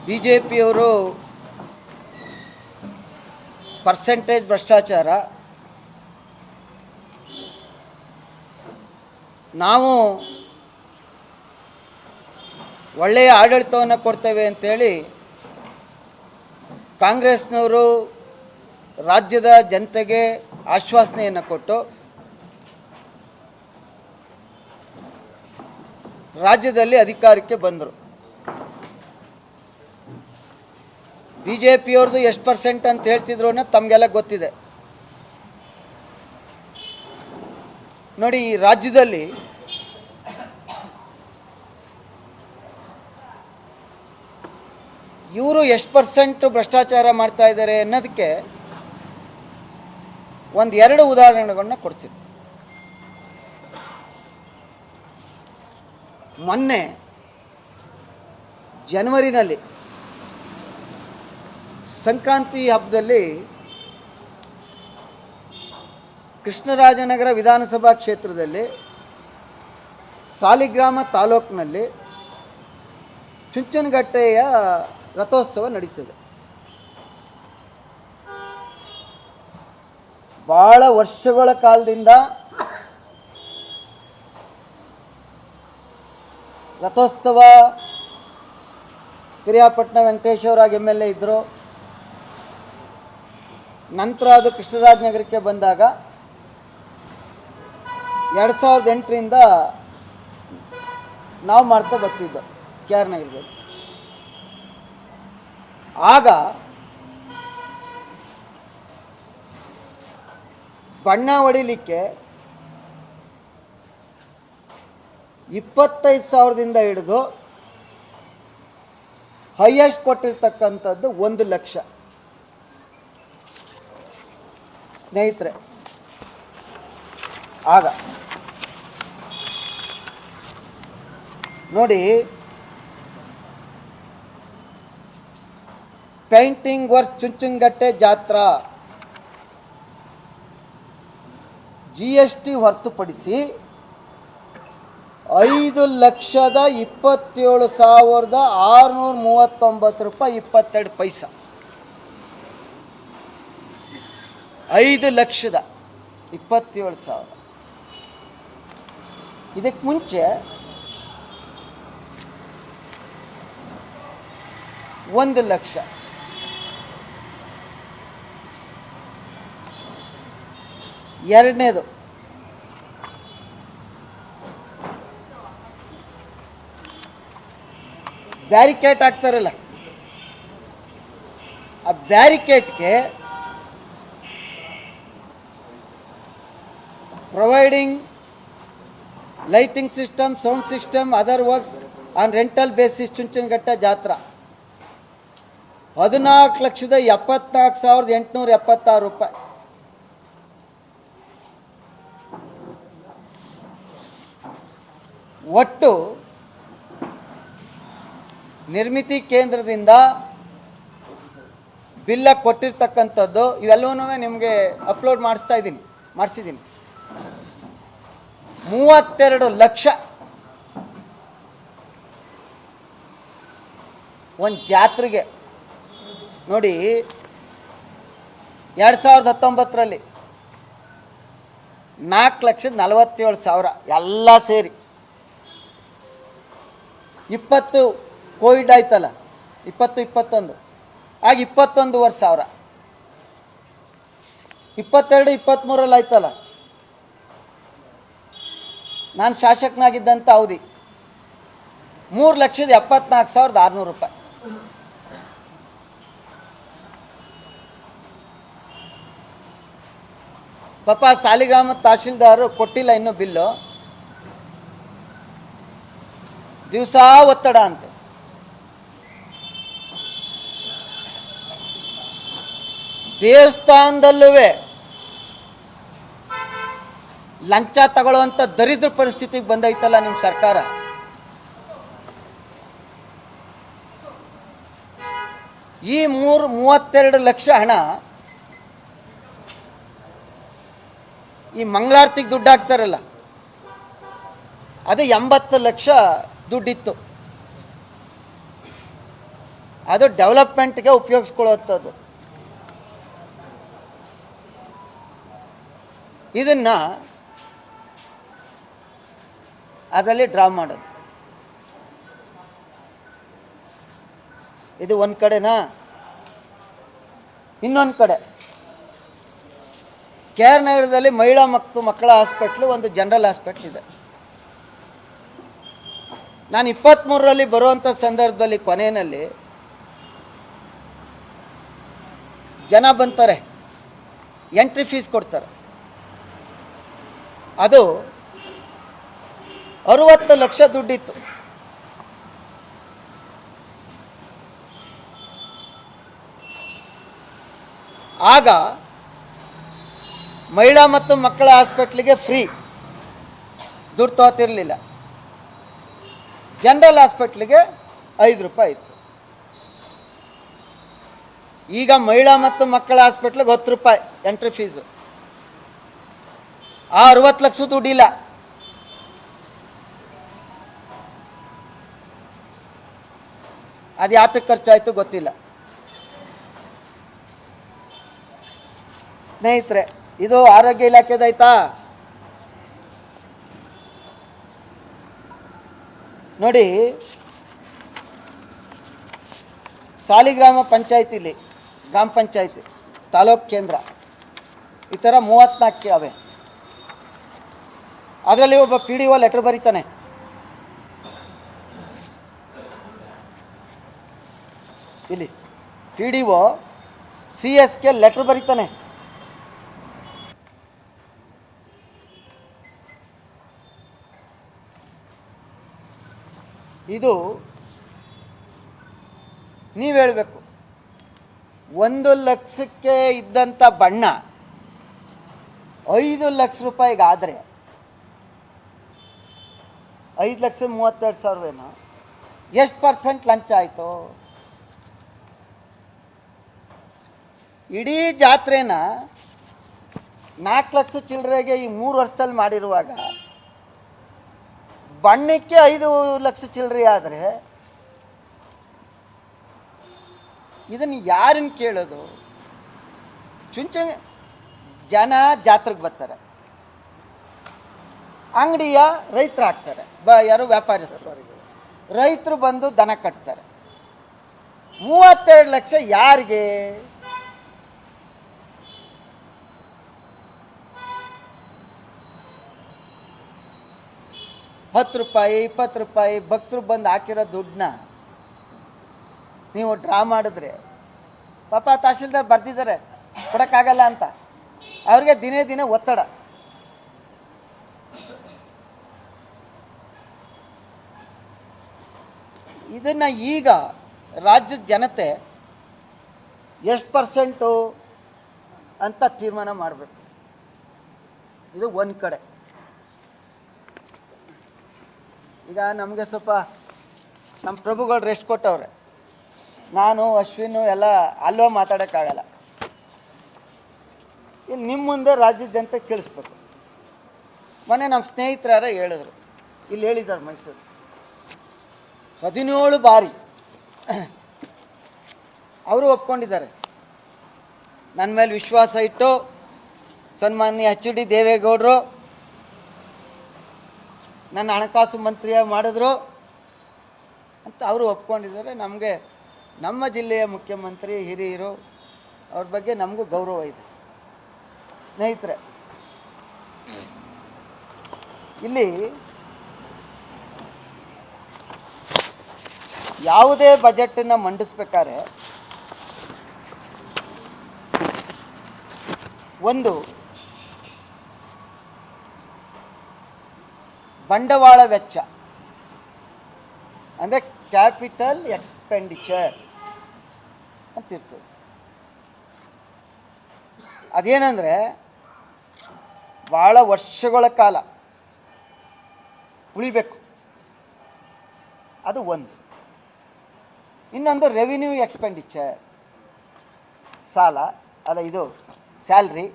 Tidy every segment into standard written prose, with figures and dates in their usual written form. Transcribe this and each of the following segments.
ಬಿಜೆಪಿಯವರು ಪರ್ಸೆಂಟೇಜ್ ಭ್ರಷ್ಟಾಚಾರ, ನಾವು ಒಳ್ಳೆಯ ಆಡಳಿತವನ್ನು ಕೊಡ್ತೇವೆ ಅಂತೇಳಿ ಕಾಂಗ್ರೆಸ್ನವರು ರಾಜ್ಯದ ಜನತೆಗೆ ಆಶ್ವಾಸನೆಯನ್ನು ಕೊಟ್ಟು ರಾಜ್ಯದಲ್ಲಿ ಅಧಿಕಾರಕ್ಕೆ ಬಂದರು. ಬಿ ಜೆ ಪಿಯವ್ರದ್ದು ಎಷ್ಟು ಪರ್ಸೆಂಟ್ ಅಂತ ಹೇಳ್ತಿದ್ರು ಅನ್ನೋದು ತಮಗೆಲ್ಲ ಗೊತ್ತಿದೆ. ನೋಡಿ, ಈ ರಾಜ್ಯದಲ್ಲಿ ಇವರು ಎಷ್ಟು ಪರ್ಸೆಂಟ್ ಭ್ರಷ್ಟಾಚಾರ ಮಾಡ್ತಾ ಇದ್ದಾರೆ ಅನ್ನೋದಕ್ಕೆ ಒಂದೆರಡು ಉದಾಹರಣೆಗಳನ್ನ ಕೊಡ್ತೀನಿ. ಮೊನ್ನೆ ಜನವರಿನಲ್ಲಿ ಸಂಕ್ರಾಂತಿ ಹಬ್ಬದಲ್ಲಿ ಕೃಷ್ಣರಾಜನಗರ ವಿಧಾನಸಭಾ ಕ್ಷೇತ್ರದಲ್ಲಿ ಸಾಲಿಗ್ರಾಮ ತಾಲೂಕಿನಲ್ಲಿ ಚುಂಚನಗಟ್ಟೆಯ ರಥೋತ್ಸವ ನಡೀತದೆ. ಬಹಳ ವರ್ಷಗಳ ಕಾಲದಿಂದ ರಥೋತ್ಸವ ಪಿರಿಯಾಪಟ್ಟಣ ವೆಂಕಟೇಶ್ವರಾಗಿ MLA ಇದ್ದರು. ನಂತರ ಅದು ಕೃಷ್ಣರಾಜನಗರಕ್ಕೆ ಬಂದಾಗ 2008ರಿಂದ ನಾವು ಮಾಡ್ಕೊ ಬರ್ತಿದ್ದೋ KR ನಗರದಲ್ಲಿ. ಆಗ ಬಣ್ಣ ಹೊಡಿಲಿಕ್ಕೆ 25,000ದಿಂದ ಹಿಡಿದು ಹೈಯೆಸ್ಟ್ ಕೊಟ್ಟಿರ್ತಕ್ಕಂಥದ್ದು 1 ಲಕ್ಷ. ಸ್ನೇಹಿತರೆ, ಆಗ ನೋಡಿ, ಪೇಂಟಿಂಗ್ ವರ್ಕ್ ಚುಂಚನಗಟ್ಟೆ ಜಾತ್ರಾ GST ಹೊರತುಪಡಿಸಿ 5,27,639 ರೂಪಾಯಿ 22 ಪೈಸೆ. 5,27,000. ಇದಕ್ಕೆ ಮುಂಚೆ 1 ಲಕ್ಷ. ಎರಡನೇದು, ಬ್ಯಾರಿಕೇಡ್ ಹಾಕ್ತಾರಲ್ಲ, ಆ ಬ್ಯಾರಿಕೇಡ್ಗೆ providing lighting system, sound system, other works on rental basis Chunchanagatte ಜಾತ್ರಾ 14,74,876 ರೂಪಾಯಿ. ಒಟ್ಟು ನಿರ್ಮಿತಿ ಕೇಂದ್ರದಿಂದ ಬಿಲ್ಲ ಕೊಟ್ಟಿರ್ತಕ್ಕಂಥದ್ದು ಇವೆಲ್ಲವೂ ನಿಮಗೆ ಅಪ್ಲೋಡ್ ಮಾಡಿಸಿದ್ದೀನಿ 32 ಲಕ್ಷ. ಒಂದು ಜಾತ್ರೆಗೆ ನೋಡಿ, 2019ರಲ್ಲಿ 4,47,000 ಎಲ್ಲ ಸೇರಿ. 20 ಕೋವಿಡ್ ಆಯ್ತಲ್ಲ, 2021 ಆಗ 21,000. 22-23ರಲ್ಲಿ ಆಯ್ತಲ್ಲ, ನಾನು ಶಾಸಕನಾಗಿದ್ದಂಥ ಅವಧಿ 3,74,600 ರೂಪಾಯಿ. ಪಾಪ ಸಾಲಿಗ್ರಾಮ ತಹಶೀಲ್ದಾರರು ಕೊಟ್ಟಿಲ್ಲ ಇನ್ನೂ ಬಿಲ್ಲು. ದಿವಸ ಒತ್ತಡ ಅಂತೆ. ದೇವಸ್ಥಾನದಲ್ಲೂ ಲಂಚ ತಗೊಳ್ಳುವಂಥ ದರಿದ್ರ ಪರಿಸ್ಥಿತಿಗೆ ಬಂದೈತಲ್ಲ ನಿಮ್ಮ ಸರ್ಕಾರ. ಈ 32 ಲಕ್ಷ ಹಣ ಈ ಮಂಗಳಾರತಿಗೆ ದುಡ್ಡು ಹಾಕ್ತಾರಲ್ಲ, ಅದು 80 ಲಕ್ಷ ದುಡ್ಡಿತ್ತು. ಅದು ಡೆವಲಪ್ಮೆಂಟ್ಗೆ ಉಪಯೋಗಿಸ್ಕೊಳ್ಳುವಂಥದ್ದು. ಇದನ್ನು ಅದರಲ್ಲಿ ಡ್ರಾ ಮಾಡೋದು. ಇದು ಒಂದು ಕಡೆನಾ. ಇನ್ನೊಂದು ಕಡೆ ಕೆ ಆರ್ ನಗರದಲ್ಲಿ ಮಹಿಳಾ ಮತ್ತು ಮಕ್ಕಳ ಹಾಸ್ಪಿಟ್ಲು ಒಂದು ಜನರಲ್ ಹಾಸ್ಪಿಟ್ಲ್ ಇದೆ. ನಾನು 23ರಲ್ಲಿ ಬರುವಂಥ ಸಂದರ್ಭದಲ್ಲಿ ಕೊನೆಯಲ್ಲಿ ಜನ ಬಂತಾರೆ, ಎಂಟ್ರಿ ಫೀಸ್ ಕೊಡ್ತಾರೆ. ಅದು 60 ಲಕ್ಷ ದುಡ್ಡಿತ್ತು. ಆಗ ಮಹಿಳಾ ಮತ್ತು ಮಕ್ಕಳ ಹಾಸ್ಪಿಟ್ಲಿಗೆ ಫ್ರೀ, ದುಡ್ಡು ತಗೋತಿರಲಿಲ್ಲ. ಜನರಲ್ ಹಾಸ್ಪಿಟ್ಲಿಗೆ 5 ರೂಪಾಯಿ ಇತ್ತು. ಈಗ ಮಹಿಳಾ ಮತ್ತು ಮಕ್ಕಳ ಹಾಸ್ಪಿಟ್ಲಿಗೆ 10 ರೂಪಾಯಿ ಎಂಟ್ರಿ ಫೀಸು. ಆ 60 ಲಕ್ಷ ದುಡ್ಡಿಲ್ಲ. ಅದು ಯಾತಕ್ಕೆ ಖರ್ಚಾಯಿತು ಗೊತ್ತಿಲ್ಲ. ಸ್ನೇಹಿತರೆ, ಇದು ಆರೋಗ್ಯ ಇಲಾಖೆದಾಯ್ತಾ? ನೋಡಿ, ಸಾಲಿಗ್ರಾಮ ಪಂಚಾಯತಿಲಿ, ಗ್ರಾಮ ಪಂಚಾಯತಿ, ತಾಲೂಕು ಕೇಂದ್ರ, ಈ ಥರ 34 ಅವೆ. ಅದರಲ್ಲಿ ಒಬ್ಬ PDO ಲೆಟರ್ ಬರೀತಾನೆ. ಇಲ್ಲಿ PDO CS ಲೆಟರ್ ಬರೀತಾನೆ. ಇದು ನೀವು ಹೇಳಬೇಕು. 1 ಲಕ್ಷಕ್ಕೆ ಇದ್ದಂಥ ಬಣ್ಣ 5 ಲಕ್ಷ ರೂಪಾಯಿಗಾದರೆ 5,32,000 ಎಷ್ಟು % ಲಂಚ ಆಯಿತು? ಇಡೀ ಜಾತ್ರೆನ 4 ಲಕ್ಷ ಚಿಲ್ಲರೆಗೆ ಈ 3 ವರ್ಷದಲ್ಲಿ ಮಾಡಿರುವಾಗ ಬಣ್ಣಕ್ಕೆ 5 ಲಕ್ಷ ಚಿಲ್ಲರೆ ಆದರೆ ಇದನ್ನು ಯಾರನ್ನು ಕೇಳೋದು? ಚುಂಚು ಜನ ಜಾತ್ರೆಗೆ ಬರ್ತಾರೆ, ಅಂಗಡಿಯ ರೈತರು ಹಾಕ್ತಾರೆ, ಯಾರು ವ್ಯಾಪಾರಸ್ಥರು, ರೈತರು ಬಂದು ದನ ಕಟ್ತಾರೆ. 32 ಲಕ್ಷ ಯಾರಿಗೆ? ₹10, ₹20 ಭಕ್ತರು ಬಂದು ಹಾಕಿರೋ ದುಡ್ಡನ್ನ ನೀವು ಡ್ರಾ ಮಾಡಿದ್ರೆ, ಪಾಪ ತಹಶೀಲ್ದಾರ್ ಬರ್ದಿದ್ದಾರೆ ಕೊಡೋಕ್ಕಾಗಲ್ಲ ಅಂತ, ಅವ್ರಿಗೆ ದಿನೇ ದಿನೇ ಒತ್ತಡ. ಇದನ್ನು ಈಗ ರಾಜ್ಯದ ಜನತೆ ಎಷ್ಟು % ಅಂತ ತೀರ್ಮಾನ ಮಾಡಬೇಕು. ಇದು ಒಂದು ಕಡೆ. ಈಗ ನಮಗೆ ಸ್ವಲ್ಪ ನಮ್ಮ ಪ್ರಭುಗಳು ರೆಸ್ಟ್ ಕೊಟ್ಟವ್ರೆ. ನಾನು ಅಶ್ವಿನು ಎಲ್ಲ ಅಲ್ಲೋ ಮಾತಾಡೋಕ್ಕಾಗಲ್ಲ. ಇಲ್ಲಿ ನಿಮ್ಮ ಮುಂದೆ ರಾಜ್ಯದ ಜನತೆ ಕೇಳಿಸ್ಬೇಕು. ಮೊನ್ನೆ ನಮ್ಮ ಸ್ನೇಹಿತರಾರ ಹೇಳಿದ್ರು, ಇಲ್ಲಿ ಹೇಳಿದ್ದಾರೆ ಮೈಸೂರು 17 ಬಾರಿ ಅವರು ಒಪ್ಕೊಂಡಿದ್ದಾರೆ. ನನ್ನ ಮೇಲೆ ವಿಶ್ವಾಸ ಇಟ್ಟು ಸನ್ಮಾನ್ಯ HD ದೇವೇಗೌಡರು ನನ್ನ ಹಣಕಾಸು ಮಂತ್ರಿಯಾಗಿ ಮಾಡಿದ್ರು ಅಂತ ಅವರು ಒಪ್ಕೊಂಡಿದ್ದಾರೆ. ನಮಗೆ ನಮ್ಮ ಜಿಲ್ಲೆಯ ಮುಖ್ಯಮಂತ್ರಿ ಹಿರಿಯರು, ಅವ್ರ ಬಗ್ಗೆ ನಮಗೂ ಗೌರವ ಇದೆ. ಸ್ನೇಹಿತರೆ, ಇಲ್ಲಿ ಯಾವುದೇ ಬಜೆಟನ್ನು ಮಂಡಿಸ್ಬೇಕಾದ್ರೆ ಒಂದು ಬಂಡವಾಳ ವೆಚ್ಚ ಅಂದರೆ ಕ್ಯಾಪಿಟಲ್ ಎಕ್ಸ್ಪೆಂಡಿಚರ್ ಅಂತಿರ್ತದೆ. ಅದೇನೆಂದರೆ ಭಾಳ ವರ್ಷಗಳ ಕಾಲ ಉಳಿಬೇಕು, ಅದು ಒಂದು. ಇನ್ನೊಂದು ರೆವಿನ್ಯೂ ಎಕ್ಸ್ಪೆಂಡಿಚರ್, ಸಾಲ, ಅಲ್ಲ ಇದು ಸ್ಯಾಲ್ರಿ.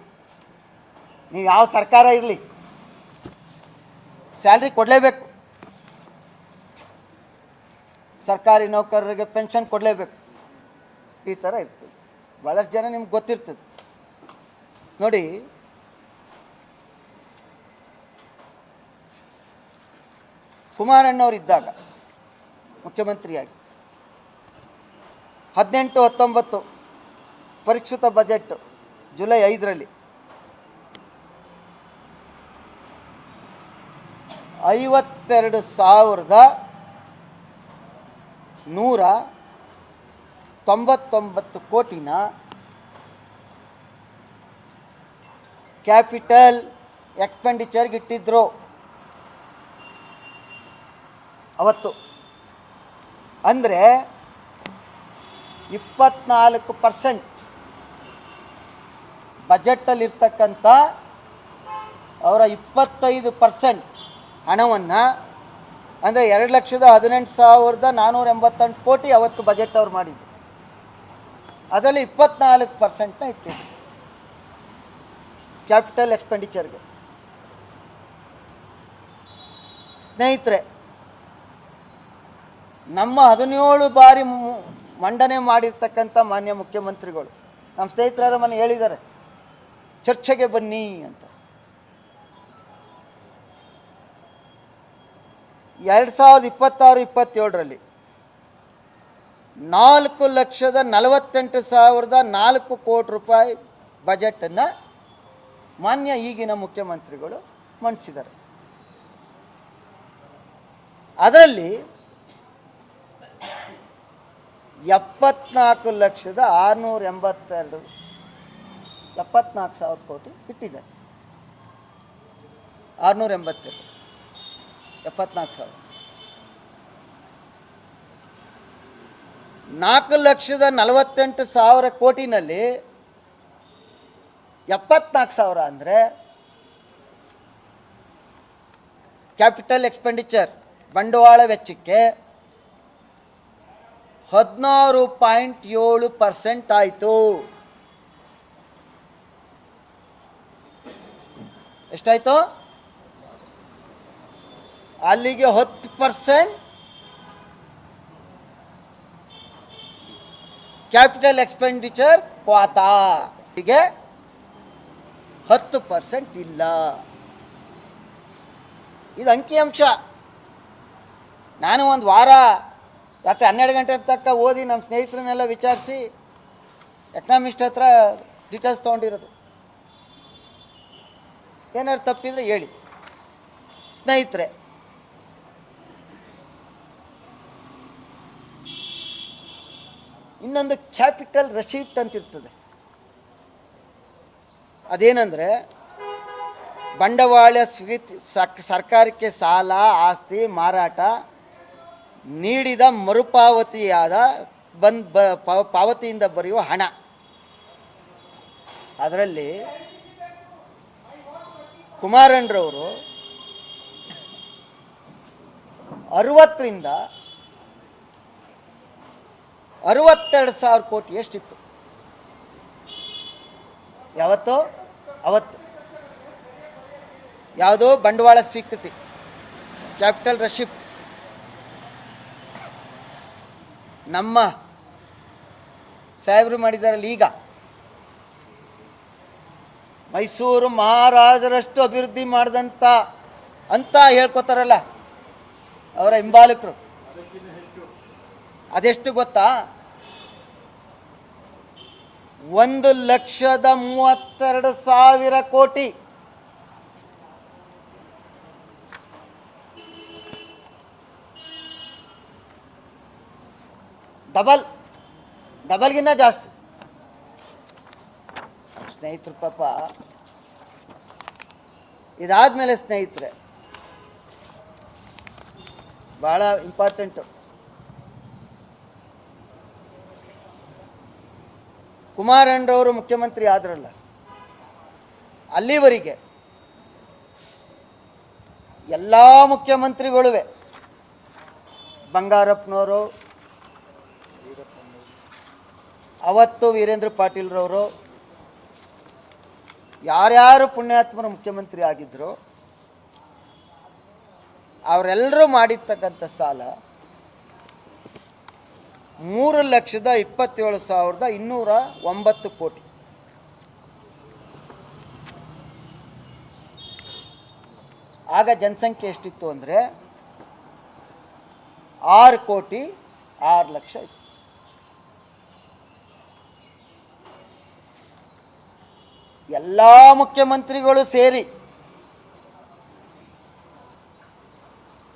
ನೀವು ಯಾವ ಸರ್ಕಾರ ಇರಲಿ ಸ್ಯಾಲ್ರಿ ಕೊಡಲೇಬೇಕು. ಸರ್ಕಾರಿ ನೌಕರರಿಗೆ ಪೆನ್ಷನ್ ಕೊಡಲೇಬೇಕು. ಈ ಥರ ಇರ್ತದೆ. ಭಾಳಷ್ಟು ಜನ ನಿಮ್ಗೆ ಗೊತ್ತಿರ್ತದೆ. ನೋಡಿ, ಕುಮಾರಣ್ಣವ್ರು ಇದ್ದಾಗ ಮುಖ್ಯಮಂತ್ರಿಯಾಗಿ 18-19 ಪರಿಷ್ಕೃತ ಬಜೆಟ್ ಜುಲೈ 5ರಲ್ಲಿ 52,199 ಕೋಟಿನ ಕ್ಯಾಪಿಟಲ್ ಎಕ್ಸ್ಪೆಂಡಿಚರ್ಗೆ ಇಟ್ಟಿದ್ರು ಅವತ್ತು. ಅಂದರೆ 24% ಬಜೆಟಲ್ಲಿರ್ತಕ್ಕಂಥ ಅವರ 25% ಹಣವನ್ನು, ಅಂದರೆ 2,18,488 ಕೋಟಿ ಅವತ್ತು ಬಜೆಟ್ ಅವ್ರು ಮಾಡಿದ್ರು. ಅದರಲ್ಲಿ 24%ನ ಇಟ್ಟಿದ್ರು ಕ್ಯಾಪಿಟಲ್ ಎಕ್ಸ್ಪೆಂಡಿಚರ್ಗೆ. ಸ್ನೇಹಿತರೆ, ನಮ್ಮ 17 ಬಾರಿ ಮಂಡನೆ ಮಾಡಿರ್ತಕ್ಕಂಥ ಮಾನ್ಯ ಮುಖ್ಯಮಂತ್ರಿಗಳು ನಮ್ಮ ಸ್ನೇಹಿತರ ಮನೆ ಹೇಳಿದ್ದಾರೆ, ಚರ್ಚೆಗೆ ಬನ್ನಿ ಅಂತ. 2026-27ರಲ್ಲಿ 4,48,400 ಕೋಟಿ ರೂಪಾಯಿ ಬಜೆಟನ್ನು ಮಾನ್ಯ ಈಗಿನ ಮುಖ್ಯಮಂತ್ರಿಗಳು ಮಂಡಿಸಿದ್ದಾರೆ. ಅದರಲ್ಲಿ 74,682,74,000 ಕೋಟಿ ಇಟ್ಟಿದ್ದಾರೆ. 682 74,000. 4,48,000 ಕೋಟಿನಲ್ಲಿ 74,000 ಅಂದರೆ ಕ್ಯಾಪಿಟಲ್ ಎಕ್ಸ್ಪೆಂಡಿಚರ್ ಬಂಡವಾಳ ವೆಚ್ಚಕ್ಕೆ 16.7% ಆಯಿತು. ಎಷ್ಟಾಯಿತು? ಅಲ್ಲಿಗೆ 10% ಕ್ಯಾಪಿಟಲ್ ಎಕ್ಸ್ಪೆಂಡಿಚರ್ ಕ್ವಾತಾ, ಹೀಗೆ 10% ಇಲ್ಲ. ಇದು ಅಂಕಿಅಂಶ. ನಾನು ಒಂದು ವಾರ ರಾತ್ರಿ 12 ಗಂಟೆ ತನಕ ಓದಿ ನಮ್ಮ ಸ್ನೇಹಿತರನ್ನೆಲ್ಲ ವಿಚಾರಿಸಿ ಎಕನಾಮಿಸ್ಟ್ ಹತ್ರ ಡೀಟೇಲ್ಸ್ ತೊಗೊಂಡಿರೋದು. ಏನಾದ್ರು ತಪ್ಪಿದ್ರೆ ಹೇಳಿ ಸ್ನೇಹಿತರೆ. ಇನ್ನೊಂದು ಕ್ಯಾಪಿಟಲ್ ರೆಸಿಪ್ಟ್ ಅಂತಿರ್ತದೆ. ಅದೇನೆಂದರೆ ಬಂಡವಾಳ ಸರ್ಕಾರಕ್ಕೆ ಸಾಲ, ಆಸ್ತಿ ಮಾರಾಟ, ನೀಡಿದ ಮರುಪಾವತಿಯಾದ ಪಾವತಿಯಿಂದ ಬರೆಯುವ ಹಣ. ಅದರಲ್ಲಿ ಕುಮಾರಣ್ಣರವರು 60ರಿಂದ 62,000 ಕೋಟಿ ಎಷ್ಟಿತ್ತು ಯಾವತ್ತೋ? ಅವತ್ತು ಯಾವುದೋ ಬಂಡವಾಳ ಸ್ವೀಕೃತಿ, ಕ್ಯಾಪಿಟಲ್ ರೆಸಿಪ್ಟ್. ನಮ್ಮ ಸಾಹೇಬರು ಮಾಡಿದಾರಲ್ಲ, ಈಗ ಮೈಸೂರು ಮಹಾರಾಜರಷ್ಟು ಅಭಿವೃದ್ಧಿ ಮಾಡಿದಂಥ ಅಂತ ಹೇಳ್ಕೊತಾರಲ್ಲ ಅವರ ಹಿಂಬಾಲಕರು, ಅದೆಷ್ಟು ಗೊತ್ತಾ? 1,32,000 ಕೋಟಿ. ಡಬಲ್ಗಿನ್ನ ಜಾಸ್ತಿ. ಸ್ನೇಹಿತರು ಪಾಪ ಇದಾದ್ಮೇಲೆ ಸ್ನೇಹಿತರೆ ಬಹಳ ಇಂಪಾರ್ಟೆಂಟು, ಕುಮಾರಣ್ಣರವರು ಮುಖ್ಯಮಂತ್ರಿ ಆದ್ರಲ್ಲ, ಅಲ್ಲಿವರೆಗೆ ಎಲ್ಲ ಮುಖ್ಯಮಂತ್ರಿಗಳುವೆ, ಬಂಗಾರಪ್ಪನವರು, ಅವತ್ತು ವೀರೇಂದ್ರ ಪಾಟೀಲ್ರವರು, ಯಾರ್ಯಾರು ಪುಣ್ಯಾತ್ಮರು ಮುಖ್ಯಮಂತ್ರಿ ಆಗಿದ್ರು ಅವರೆಲ್ಲರೂ ಮಾಡಿರ್ತಕ್ಕಂಥ ಸಾಲ 3,27,209 ಕೋಟಿ. ಆಗ ಜನಸಂಖ್ಯೆ ಎಷ್ಟಿತ್ತು ಅಂದರೆ 6,06,00,000 ಇತ್ತು. ಎಲ್ಲ ಮುಖ್ಯಮಂತ್ರಿಗಳು ಸೇರಿ